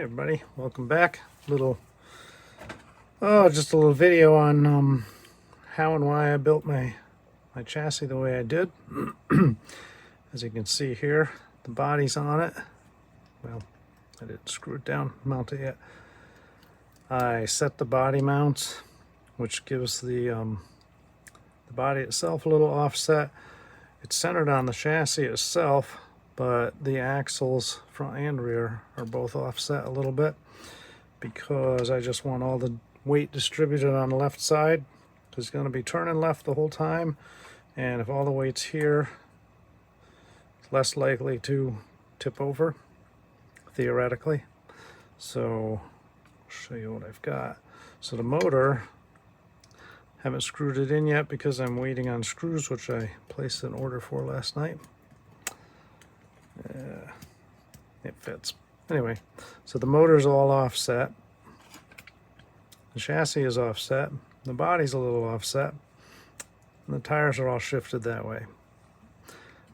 Hey everybody, welcome back. Just a little video on how and why I built my chassis the way I did. As you can see here, the body's on it. Well, I didn't screw it down, mount it yet. I set the body mounts, which gives the body itself a little offset. It's centered on the chassis itself, but the axles, front and rear, are both offset a little bit because I just want all the weight distributed on the left side. It's going to be turning left the whole time, and if all the weight's here, it's less likely to tip over, theoretically. So I'll show you what I've got. So the motor, haven't screwed it in yet because I'm waiting on screws, which I placed an order for last night. It fits. Anyway, so the motor's all offset. The chassis is offset. The body's a little offset. And the tires are all shifted that way.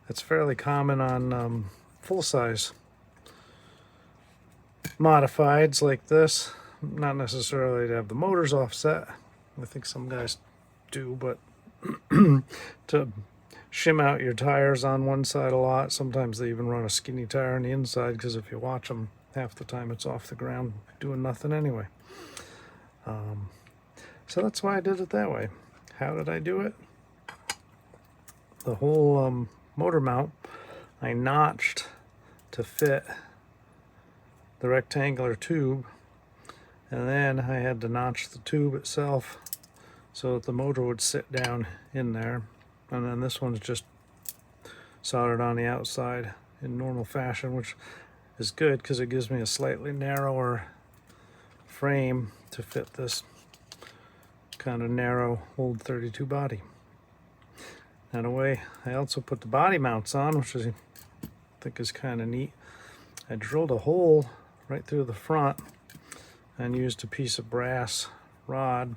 That's fairly common on full-size modifieds like this. Not necessarily to have the motors offset. I think some guys do, but to shim out your tires on one side a lot. Sometimes they even run a skinny tire on the inside because if you watch them, half the time it's off the ground doing nothing anyway. So that's why I did it that way. How did I do it? The whole motor mount I notched to fit the rectangular tube, and then I had to notch the tube itself so that the motor would sit down in there. And then this one's just soldered on the outside in normal fashion, which is good because it gives me a slightly narrower frame to fit this kind of narrow old 32 body. And away, I also put the body mounts on, which I think is kind of neat. I drilled a hole right through the front and used a piece of brass rod,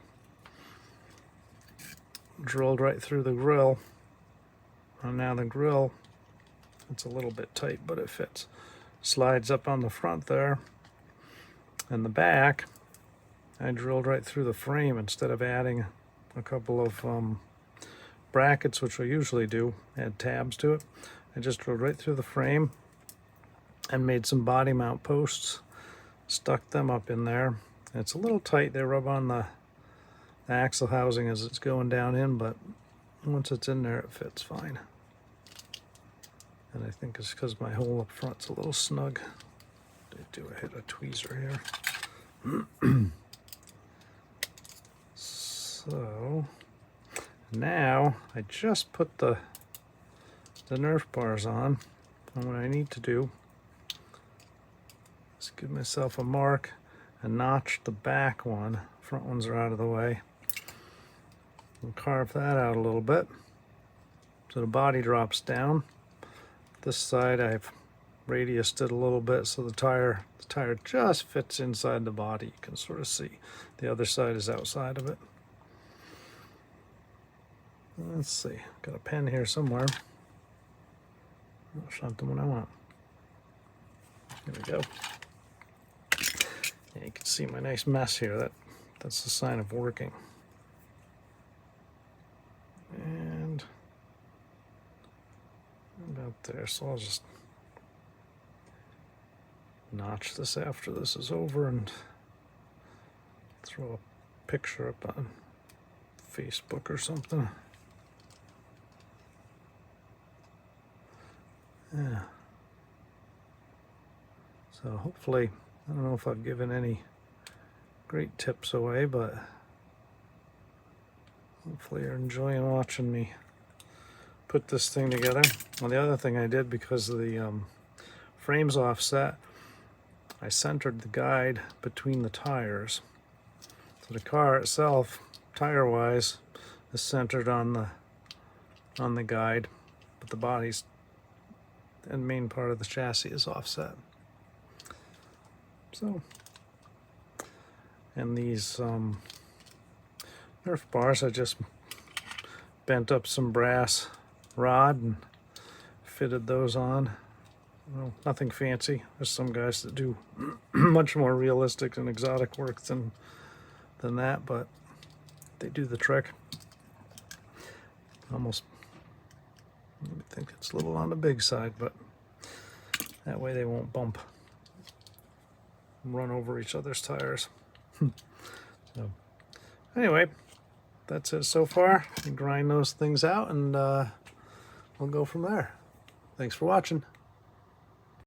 drilled right through the grill. And now the grill, it's a little bit tight, but it fits. Slides up on the front there. And the back, I drilled right through the frame instead of adding a couple of brackets, which I usually do, add tabs to it. I just drilled right through the frame and made some body mount posts, stuck them up in there. It's a little tight, they rub on the axle housing as it's going down in, but once it's in there it fits fine. And I think it's because my hole up front's a little snug. I hit a tweezer here. So now I just put the Nerf bars on, and what I need to do is give myself a mark and notch the back one. Front ones are out of the way. And carve that out a little bit so the body drops down. This side I've radiused it a little bit so the tire just fits inside the body. You can sort of see. The other side is outside of it. Let's see, got a pen here somewhere. That's not the one I want. Here we go. Yeah, you can see my nice mess here. That's the sign of working. And about there, so I'll just notch this after this is over and throw a picture up on Facebook or something. Yeah. So hopefully, I don't know if I've given any great tips away, but hopefully you're enjoying watching me put this thing together. Well, the other thing I did, because the frame's offset, I centered the guide between the tires. So the car itself, tire-wise, is centered on the guide, but the body's and main part of the chassis is offset. So, and these Nerf bars, I just bent up some brass rod and fitted those on Well, nothing fancy. There's some guys that do much more realistic and exotic work than that, but they do the trick. Almost, I think it's a little on the big side, but that way they won't bump and run over each other's tires. So, anyway, that's it so far. You grind those things out and we'll go from there. Thanks for watching.